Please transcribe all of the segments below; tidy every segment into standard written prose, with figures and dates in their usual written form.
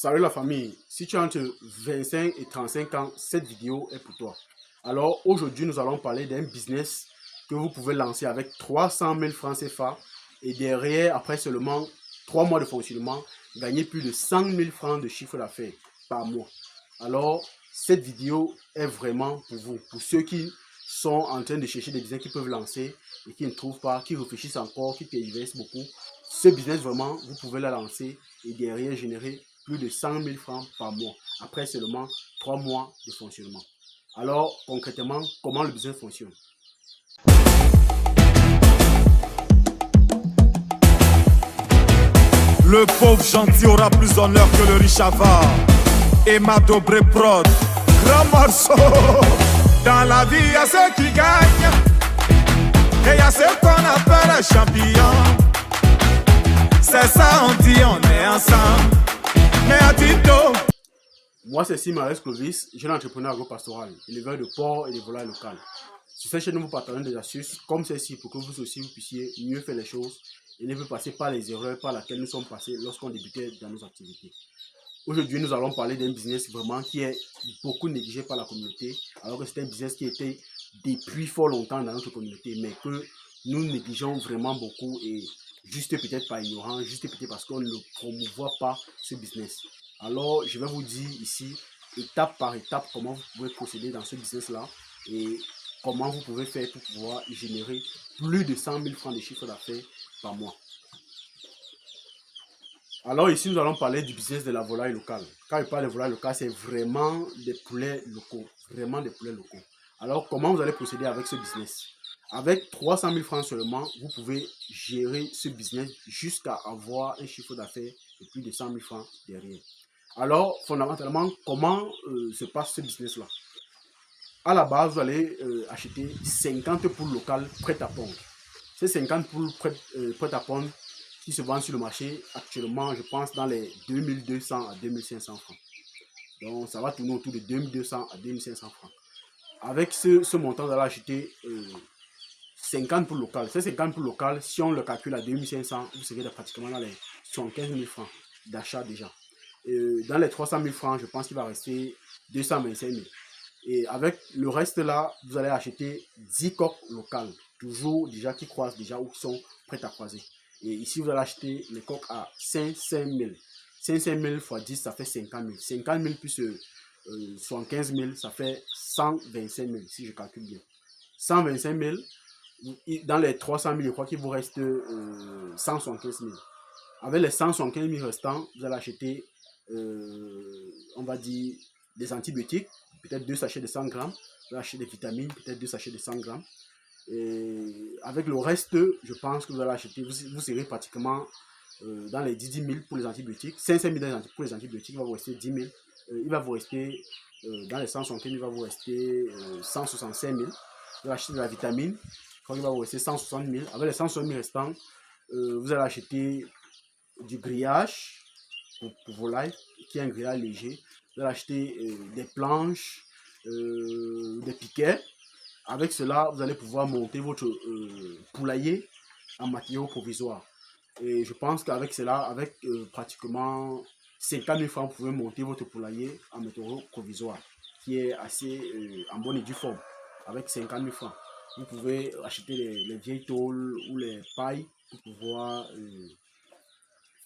Salut la famille, si tu as entre 25 et 35 ans, cette vidéo est pour toi. Alors aujourd'hui, nous allons parler d'un business que vous pouvez lancer avec 300 000 francs CFA et derrière, après seulement 3 mois de fonctionnement, gagner plus de 100 000 francs de chiffre d'affaires par mois. Alors, cette vidéo est vraiment pour vous, pour ceux qui sont en train de chercher des business qu'ils peuvent lancer et qui ne trouvent pas, qui réfléchissent encore, qui investissent beaucoup. Ce business, vraiment, vous pouvez la lancer et derrière générer plus de 100 000 francs par mois, après seulement 3 mois de fonctionnement. Alors, concrètement, comment le business fonctionne? Le pauvre gentil aura plus d'honneur que le riche avare. Emma Dobré Prod, grand morceau. Dans la vie, il y a ceux qui gagnent et il y a ceux qu'on appelle un champion. C'est ça, on dit, on est ensemble. Mais à Tito. Moi, c'est Simares Clovis, jeune entrepreneur agropastoral, éleveur de porcs et de volailles locales. Sur cette chaîne, nous vous partageons des astuces comme celle-ci pour que vous aussi vous puissiez mieux faire les choses et ne pas passer par les erreurs par lesquelles nous sommes passés lorsqu'on débutait dans nos activités. Aujourd'hui, nous allons parler d'un business vraiment qui est beaucoup négligé par la communauté, alors que c'est un business qui était depuis fort longtemps dans notre communauté, mais que nous négligeons vraiment beaucoup et juste peut-être par ignorance, juste peut-être parce qu'on ne promouvoit pas ce business. Alors, je vais vous dire ici, étape par étape, comment vous pouvez procéder dans ce business-là et comment vous pouvez faire pour pouvoir générer plus de 100 000 francs de chiffre d'affaires par mois. Alors ici, nous allons parler du business de la volaille locale. Quand je parle de volaille locale, c'est vraiment des poulets locaux. Vraiment des poulets locaux. Alors, comment vous allez procéder avec ce business? Avec 300 000 francs seulement, vous pouvez gérer ce business jusqu'à avoir un chiffre d'affaires de plus de 100 000 francs derrière. Alors, fondamentalement, comment se passe ce business-là? À la base, vous allez acheter 50 poules locales prêtes à pondre. Ces 50 poules prêtes à pondre qui se vendent sur le marché actuellement, je pense, dans les 2200 à 2500 francs. Donc, ça va tourner autour de 2200 à 2500 francs. Avec ce montant, vous allez acheter 50 poules locales. Ces 50 poules locales, si on le calcule à 2500, vous serez pratiquement dans les 75 000 francs d'achat déjà. Dans les 300 000 francs, je pense qu'il va rester 225 000. Et avec le reste là, vous allez acheter 10 coques locales, toujours déjà qui croisent déjà ou qui sont prêtes à croiser. Et ici, vous allez acheter les coques à 500 000. 500 000 x 10, ça fait 50 000. 50 000 plus 75 000, ça fait 125 000, si je calcule bien. 125 000, dans les 300 000, je crois qu'il vous reste 175 000. Avec les 175 000 restants, vous allez acheter, on va dire, des antibiotiques, peut-être 2 sachets de 100 grammes. Vous allez acheter des vitamines, peut-être 2 sachets de 100 grammes. Et avec le reste, je pense que vous allez acheter, vous serez pratiquement dans les 10 000 pour les antibiotiques, 500 000 pour les antibiotiques, il va vous rester 10 000. Il va vous rester, dans les 175 000, il va vous rester 165 000. Vous allez acheter de la vitamine, je crois qu'il va vous rester 160 000. Avec les 160 000 restants, vous allez acheter du grillage pour volailles, qui est un grillage léger. Vous allez acheter des planches, des piquets. Avec cela, vous allez pouvoir monter votre poulailler en matériaux provisoires. Et je pense qu'avec cela, avec pratiquement 50 000 francs, vous pouvez monter votre poulailler en matériaux provisoires, qui est assez en bonne et due forme. Avec 50 000 francs, vous pouvez acheter les vieilles tôles ou les pailles pour pouvoir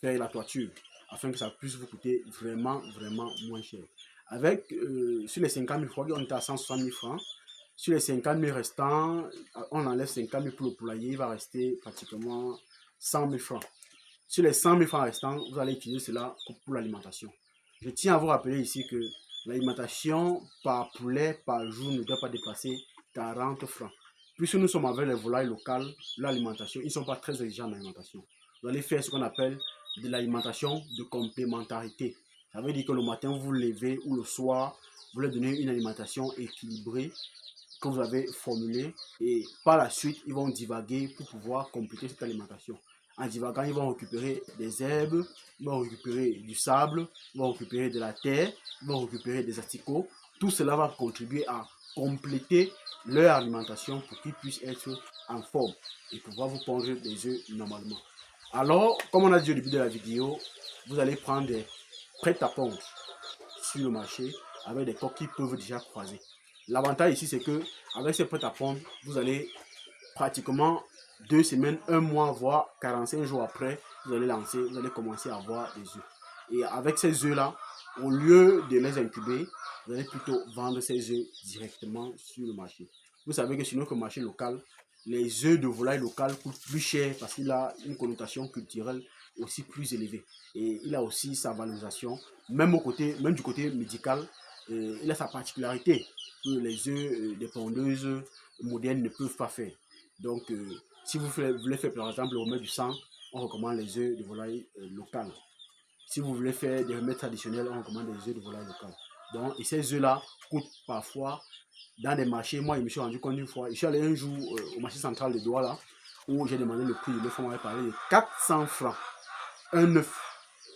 faire la toiture, afin que ça puisse vous coûter vraiment moins cher. Avec, sur les 50 000 francs, on est à 160 000 francs. Sur les 50 000 restants, on enlève 50 000 pour le poulailler, il va rester pratiquement 100 000 francs. Sur les 100 000 francs restants, vous allez utiliser cela pour l'alimentation. Je tiens à vous rappeler ici que l'alimentation par poulet par jour ne doit pas dépasser 40 francs. Puisque nous sommes avec les volailles locales, l'alimentation, ils ne sont pas très exigeants en alimentation. Vous allez faire ce qu'on appelle de l'alimentation de complémentarité. Ça veut dire que le matin, vous vous levez ou le soir, vous leur donnez une alimentation équilibrée que vous avez formulée et par la suite, ils vont divaguer pour pouvoir compléter cette alimentation. En divaguant, ils vont récupérer des herbes, ils vont récupérer du sable, ils vont récupérer de la terre, ils vont récupérer des asticots. Tout cela va contribuer à compléter leur alimentation pour qu'ils puissent être en forme et pouvoir vous pondre des œufs normalement. Alors, comme on a dit au début de la vidéo, vous allez prendre prêtes à pondre sur le marché avec des coques qui peuvent déjà croiser. L'avantage ici, c'est que avec ces prêts à pondre, vous allez pratiquement 2 semaines, 1 mois, voire 45 jours après, vous allez commencer à avoir des œufs. Et avec ces œufs-là, au lieu de les incuber, vous allez plutôt vendre ces œufs directement sur le marché. Vous savez que sur notre marché local, les œufs de volaille locale coûtent plus cher parce qu'il a une connotation culturelle aussi plus élevée. Et il a aussi sa valorisation, même du côté médical, il a sa particularité que les œufs des pondeuses modernes ne peuvent pas faire. Donc, si vous voulez faire par exemple le remède du sang, on recommande les œufs de volaille locales. Si vous voulez faire des remèdes traditionnels, on recommande les œufs de volaille locales. Donc, et ces œufs-là coûtent parfois dans des marchés. Moi, je me suis rendu compte une fois, je suis allé un jour au marché central de Douala, où j'ai demandé le prix de l'œuf, on m'avait parlé de 400 francs. Un œuf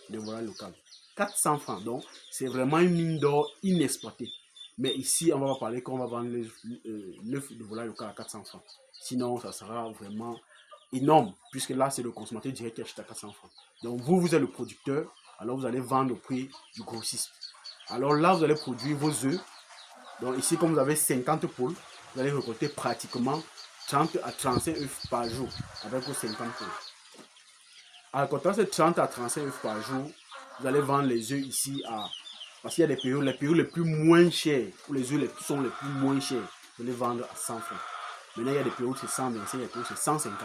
de volaille locale. 400 francs. Donc, c'est vraiment une mine d'or inexploitée. Mais ici, on va parler qu'on va vendre l'œuf de volaille locale à 400 francs. Sinon, ça sera vraiment énorme, puisque là, c'est le consommateur direct qui achète à 400 francs. Donc, vous êtes le producteur, alors vous allez vendre au prix du grossiste. Alors là, vous allez produire vos œufs. Donc ici, comme vous avez 50 poules, vous allez récolter pratiquement 30 à 35 œufs par jour avec vos 50 poules. En récoltant ces 30 à 35 œufs par jour, vous allez vendre les œufs ici à... Parce qu'il y a des périodes, les périodes les plus moins chères, où les œufs sont les plus moins chers, vous allez vendre à 100 francs. Maintenant, il y a des périodes c'est 125, il y a des périodes c'est 150.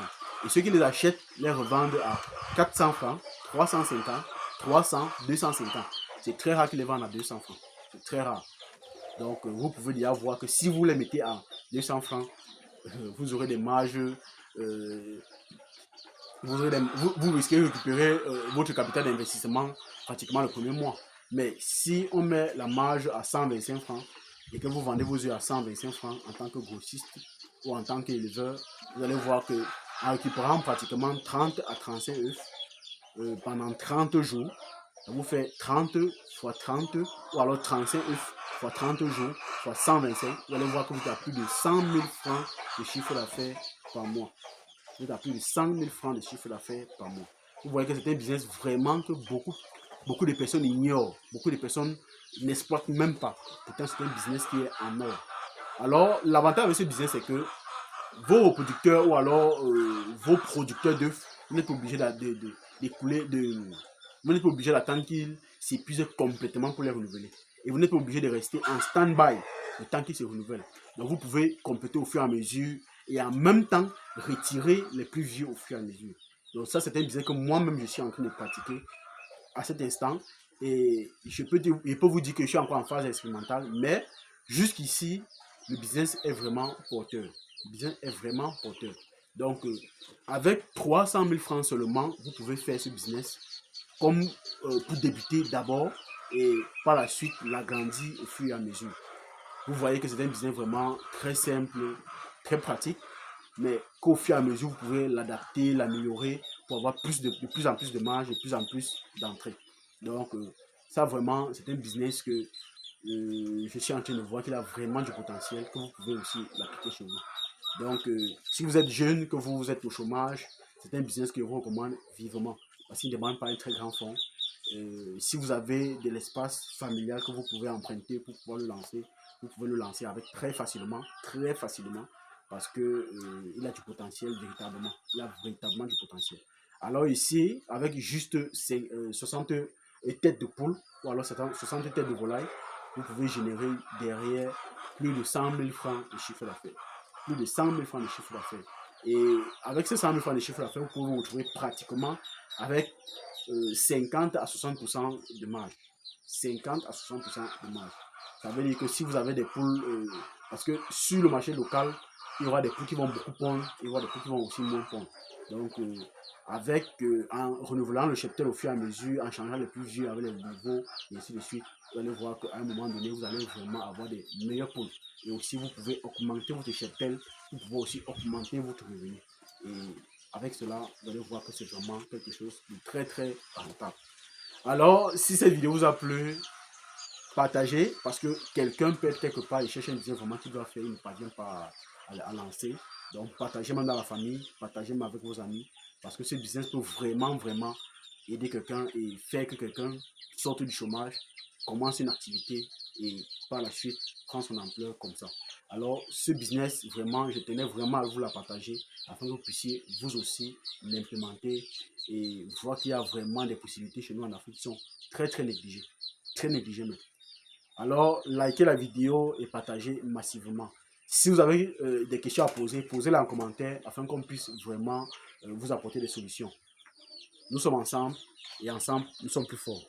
Et ceux qui les achètent, les revendent à 400 francs, 350, 300, 250. C'est très rare qu'ils les vendent à 200 francs. C'est très rare. Donc, vous pouvez déjà voir que si vous les mettez à 200 francs, vous aurez des marges, vous risquez de récupérer votre capital d'investissement pratiquement le premier mois. Mais si on met la marge à 125 francs et que vous vendez vos œufs à 125 francs en tant que grossiste ou en tant qu'éleveur, vous allez voir que en récupérant pratiquement 30 à 35 œufs pendant 30 jours, ça vous fait 30 fois 30 ou alors 35 œufs fois 30 jours fois 125. Vous allez voir que vous avez plus de 100 000 francs de chiffre d'affaires par mois. Vous avez plus de 100 000 francs de chiffre d'affaires par mois. Vous voyez que c'est un business vraiment que beaucoup de personnes ignorent. Beaucoup de personnes n'exploitent même pas. Pourtant, c'est un business qui est en or. Alors, l'avantage avec ce business, c'est que vos producteurs ou alors vos producteurs d'œufs, vous n'êtes pas obligé vous n'êtes pas obligé d'attendre qu'ils s'épuisent complètement pour les renouveler. Et vous n'êtes pas obligé de rester en stand-by le temps qu'ils se renouvellent. Donc, vous pouvez compléter au fur et à mesure et en même temps retirer les plus vieux au fur et à mesure. Donc, ça, c'est un business que moi-même, je suis en train de pratiquer à cet instant. Et je peux vous dire que je suis encore en phase expérimentale, mais jusqu'ici, le business est vraiment porteur. Le business est vraiment porteur. Donc, avec 300 000 francs seulement, vous pouvez faire ce business comme pour débuter d'abord et par la suite l'agrandir au fur et à mesure. Vous voyez que c'est un business vraiment très simple, très pratique, mais qu'au fur et à mesure, vous pouvez l'adapter, l'améliorer pour avoir de plus en plus de marge et de plus en plus d'entrées. Donc, ça vraiment, c'est un business que je suis en train de voir qu'il a vraiment du potentiel, que vous pouvez aussi l'appliquer chez vous. Donc, si vous êtes jeune, que vous êtes au chômage, c'est un business que je vous recommande vivement parce qu'il ne demande pas un très grand fonds. Si vous avez de l'espace familial que vous pouvez emprunter pour pouvoir le lancer, vous pouvez le lancer avec très facilement, parce que il a du potentiel véritablement. Il a véritablement du potentiel. Alors ici, avec juste 60 têtes de poule ou alors 60 têtes de volaille, vous pouvez générer derrière plus de 100 000 francs de chiffre d'affaires. Plus de 100 000 francs de chiffre d'affaires. Et avec ces 100 000 francs de chiffre d'affaires, vous pouvez vous retrouver pratiquement avec 50 à 60% de marge. 50 à 60% de marge. Ça veut dire que si vous avez des poules, parce que sur le marché local, il y aura des poules qui vont beaucoup pondre, et il y aura des poules qui vont aussi moins pondre. Donc, en renouvelant le cheptel au fur et à mesure, en changeant les plus vieux avec les nouveaux, et ainsi de suite, vous allez voir qu'à un moment donné, vous allez vraiment avoir des meilleures poules. Et aussi, vous pouvez augmenter votre cheptel, vous pouvez aussi augmenter votre revenu. Et avec cela, vous allez voir que c'est vraiment quelque chose de très très rentable. Alors, si cette vidéo vous a plu, partagez, parce que quelqu'un peut être quelque part et cherche un business vraiment qu'il doit faire, il ne parvient pas à lancer. Donc, partagez même dans la famille, partagez même avec vos amis, parce que ce business peut vraiment aider quelqu'un et faire que quelqu'un sorte du chômage, commence une activité et par la suite prend son ampleur comme ça. Alors ce business, vraiment, je tenais vraiment à vous la partager afin que vous puissiez vous aussi l'implémenter et voir qu'il y a vraiment des possibilités chez nous en Afrique qui sont très négligées. Très négligées même. Alors, likez la vidéo et partagez massivement. Si vous avez des questions à poser, posez-les en commentaire afin qu'on puisse vraiment vous apporter des solutions. Nous sommes ensemble et ensemble, nous sommes plus forts.